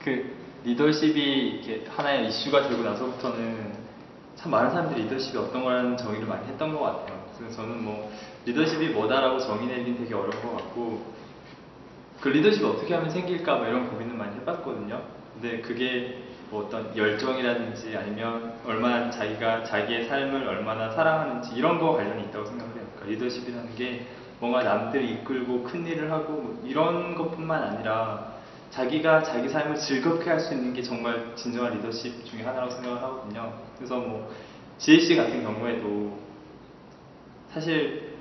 그 리더십이 이렇게 하나의 이슈가 되고 나서부터는 참 많은 사람들이 리더십이 어떤 거라는 정의를 많이 했던 것 같아요. 그래서 저는 뭐 리더십이 뭐다라고 정의 내리긴 되게 어려운 것 같고, 그 리더십이 어떻게 하면 생길까 뭐 이런 고민을 많이 해봤거든요. 근데 그게 뭐 어떤 열정이라든지 아니면 얼마나 자기가 자기의 삶을 얼마나 사랑하는지 이런 거 관련이 있다고 생각을 해요. 그러니까 리더십이라는 게 뭔가 남들 이끌고 큰 일을 하고 뭐 이런 것뿐만 아니라 자기가 자기 삶을 즐겁게 할 수 있는 게 정말 진정한 리더십 중에 하나라고 생각을 하거든요. 그래서 뭐 지혜 씨 같은 경우에도 사실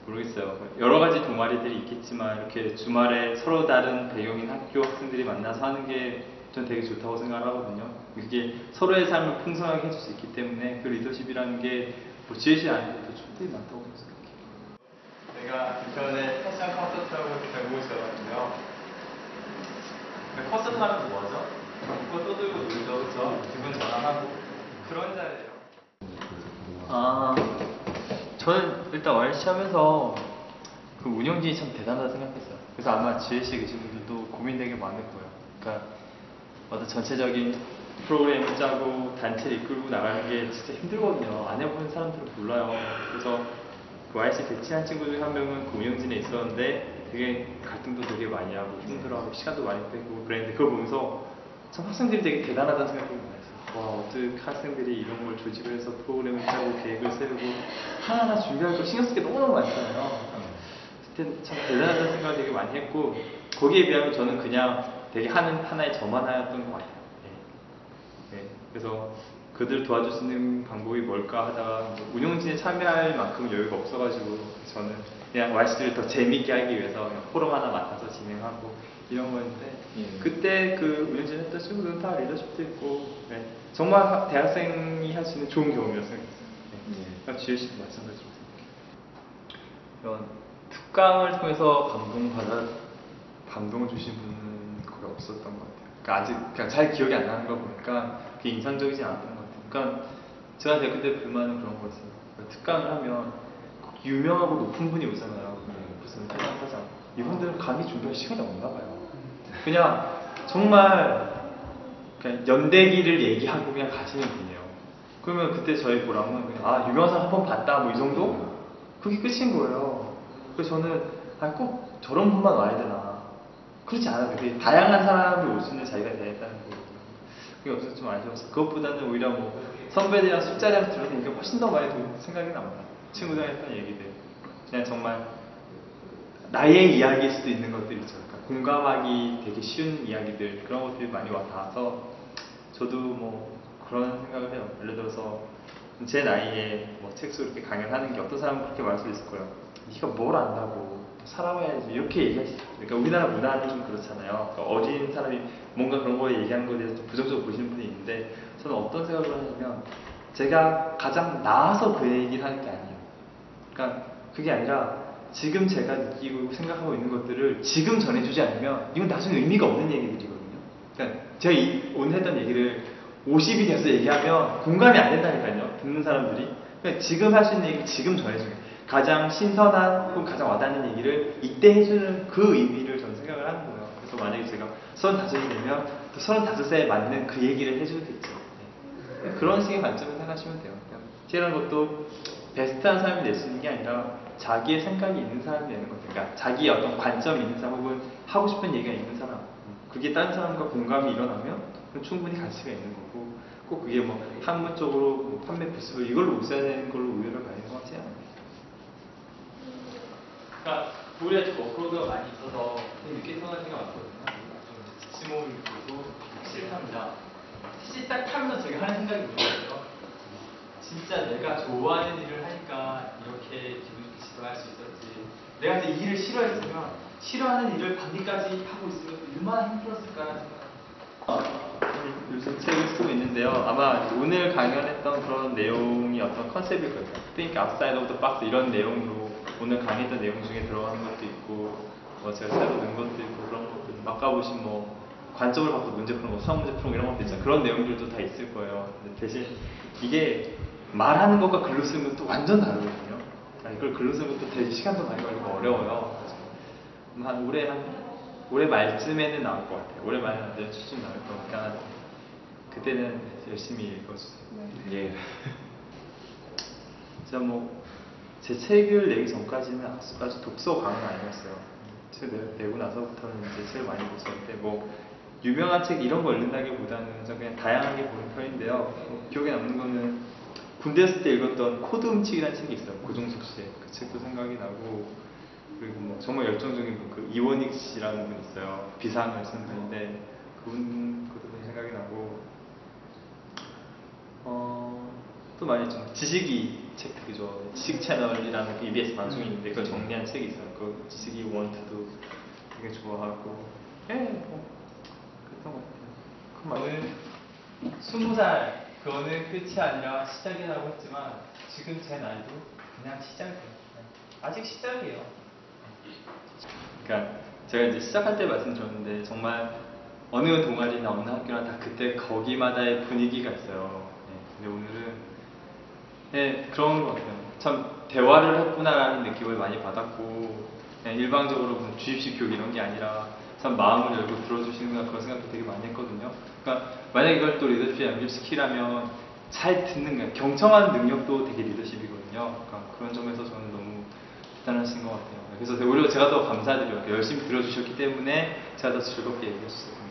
모르겠어요. 여러 가지 동아리들이 있겠지만 이렇게 주말에 서로 다른 배경인 학교 학생들이 만나서 하는 게 전 되게 좋다고 생각을 하거든요. 그게 서로의 삶을 풍성하게 해줄 수 있기 때문에 그 리더십이라는 게뭐 지혜 씨 안에도 충분히 많다고 생각해요. 제가 인터넷 패션 콘서트라고 제목을 지어봤는데요. 콘서트 하면 뭐하죠? 그거 떠들고 놀죠, 그쵸? 기분 전환하고 그런 자리예요. 저는 일단 YC 하면서 그 운영진이 참 대단하다 생각했어요. 그래서 아마 GLC 계신 분들도 고민 되게 많을 거예요. 그러니까 어떤 전체적인 프로그램을 짜고 단체를 이끌고 나가는 게 진짜 힘들거든요. 안 해보는 사람들은 몰라요. 그래서 그 YC 대치한 친구 중에 한 명은 그 운영진에 있었는데 되게 갈등도 되게 많이 하고 힘들어하고 시간도 많이 빼고 그랬는데 그걸 보면서 참 학생들이 되게 대단하다는 생각이 많이 했어요. 와, 어떻게 학생들이 이런 걸 조직을 해서 프로그램을 짜고 계획을 세우고 하나하나 준비할 거 신경 쓸 게 너무너무 많잖아요. 그때 참 대단하다는 생각을 되게 많이 했고, 거기에 비하면 저는 그냥 되게 하나의 저만 하였던 것 같아요. 네. 그래서 그들 도와줄 수 있는 방법이 뭘까 하다가 뭐 운영진에 참여할 만큼 여유가 없어가지고 저는 그냥 YC를 더 재밌게 하기 위해서 그냥 포럼 하나 맡아서 진행하고 이런 거였는데, 그때 그 운영진 했던 친구들은 다 리더십도 있고, 네. 정말 대학생이 할 수 있는 좋은 경험이었어요. 네. GLC도 마찬가지로 이런 특강을 통해서 감동을 주신 분은 거의 없었던 것 같아요. 그러니까 아직 그냥 잘 기억이 안 나는 거 보니까 그게 인상적이지 않았던 것 같아요. 그러니까 제가 대학교 때 불만은 그런 거였어요. 그러니까 특강을 하면 유명하고 높은 분이 오잖아요. 무슨 회장사장. 이분들은 감히 준비할 시간이 없나 봐요. 그냥 정말 그냥 연대기를 얘기하고 그냥 가시는 분이에요. 그러면 그때 저희 보람은 그냥 유명한 사람 한 번 봤다 뭐 이 정도? 그게 끝인 거예요. 그래서 저는 꼭 저런 분만 와야 되나. 그렇지 않아요. 되게 다양한 사람이 올 수 있는 자리가 돼야 했다는 거거든요. 그게 없어서 좀 아쉬웠어요. 그것보다는 오히려 뭐 선배들이랑 술자리에서 들어서 이게 훨씬 더 많이 생각이 납니다. 친구들이랑 했던 얘기들. 그냥 정말 나의 이야기일 수도 있는 것들 있죠. 그러니까 공감하기 되게 쉬운 이야기들, 그런 것들이 많이 와닿아서 저도 뭐 그런 생각을 해요. 예를 들어서 제 나이에 뭐 책수 이렇게 강연하는 게 어떤 사람은 그렇게 말할 수 있을 거예요. 네가 뭘 안다고 살아와야지 이렇게 얘기할 수 있어요. 그러니까 우리나라 문화는 좀 그렇잖아요. 그러니까 어린 사람이 뭔가 그런 거 얘기하는 거에 대해서 좀 부정적으로 보시는 분이 있는데, 저는 어떤 생각을 하냐면 제가 가장 나아서 그 얘기를 하는 게 아니에요. 그러니까 그게 아니라 지금 제가 느끼고 생각하고 있는 것들을 지금 전해주지 않으면 이건 나중에 의미가 없는 얘기들이거든요. 그러니까 제가 오늘 했던 얘기를 50이 돼서 얘기하면 공감이 안 된다니까요. 듣는 사람들이. 그러니까 지금 할 수 있는 얘기를 지금 전해주는, 가장 신선한 혹은 가장 와닿는 얘기를 이때 해주는 그 의미를 저는 생각을 하는 거예요. 그래서 만약에 제가 35이 되면 또 35세에 맞는 그 얘기를 해주겠죠. 네. 그런 식의 관점을 생각하시면 돼요. 티라는 것도 베스트한 사람이 낼 수 있는 게 아니라 자기의 생각이 있는 사람이 내는 거죠. 그러니까 자기의 어떤 관점이 있는 사람 혹은 하고 싶은 얘기가 있는 사람, 그게 다른 사람과 공감이 일어나면 충분히 가치가 있는 거고, 꼭 그게 뭐 학문적으로 뭐 판매 부수고 이걸로 웃어야 되는 걸로 우열을 가리는 것 같지 않아요. 그러니까 우리가 좀 워크로드가 많이 있어서 늦게 일어날 때가 많거든요. 좀 지침을 보고 싫답니다. 사실 딱 하면서 제가 하는 생각이 뭐였어요? 진짜 내가 좋아하는 일을 하니까 이렇게 기분 좋게 집중할 수 있었지. 내가 이제 이 일을 싫어했으면 싫어하는 일을 반기까지 하고 있으면 얼마나 힘들었을까라는 생각을 요즘 책을 쓰고 있는데요. 아마 오늘 강연했던 그런 내용이 어떤 컨셉일 거예요. Think outside of the box 이런 내용으로 오늘 강의했던 내용 중에 들어가는 것도 있고, 뭐 제가 새로 넣은 것도 있고, 그런 것들 아까보신 뭐 관점을 바꿔 문제 푸는 거, 수학 문제 푸는 거 이런 것도 있잖아요. 그런 내용들도 다 있을 거예요. 근데 대신 이게 말하는 것과 글로 쓰는 것도 완전 다르거든요. 이걸 글로 쓰는 것도 되게 시간도 많이 걸리고 어려워요. 한 올해 한 올해 말쯤에는 나올 것 같아요. 올해 말에 내년쯤 나올 거니까 그때는 열심히 읽어주세요. 예. 진짜 뭐 제 책을 내기 전까지는 아주 독서 강은 아니었어요. 책 내고 나서부터는 이제 책을 많이 보셨는데 뭐 유명한 책 이런 거 읽는다기보다는 저 그냥 다양하게 보는 편인데요. 기억에 남는 거는 군대 있을 때 읽었던 코드 훔치기라는 책이 있어요. 고종석 씨의 그 책도 생각이 나고 그리고 뭐 정말 열정적인 분, 그 이원익 씨라는 분 있어요. 비상을 쓴 분인데 그분 것도 좀 생각이 나고 또 많이 좀 지식이 책 되게 좋아해요. 지식 채널이라는 그 EBS 방송이 있는데 그걸 정리한 책이 있어요. 그 지식이 원투도 되게 좋아하고 뭐 그랬던 것 같아요. 저는 20살 그거는 끝이 아니라 시작이라고 했지만 지금 제 나이도 그냥 시작이에요. 아직 시작이에요. 그러니까 제가 이제 시작할 때 말씀드렸는데 정말 어느 동아리나 어느 학교나 다 그때 거기마다의 분위기가 있어요. 근데 오늘은 그런 것 같아요. 참 대화를 했구나라는 느낌을 많이 받았고 그냥 일방적으로 무슨 주입식 교육 이런 게 아니라 참 마음을 열고 들어주시는구나 그런 생각도 되게 많이 했거든요. 그러니까 만약 이걸 또 리더십에 연결시키라면 잘 듣는 거예요. 경청하는 능력도 되게 리더십이거든요. 그러니까 그런 점에서 저는 너무 대단하신 것 같아요. 그래서 오히려 제가 더 감사드려요. 열심히 들어주셨기 때문에 제가 더 즐겁게 얘기할 수 있었던 것 같아요.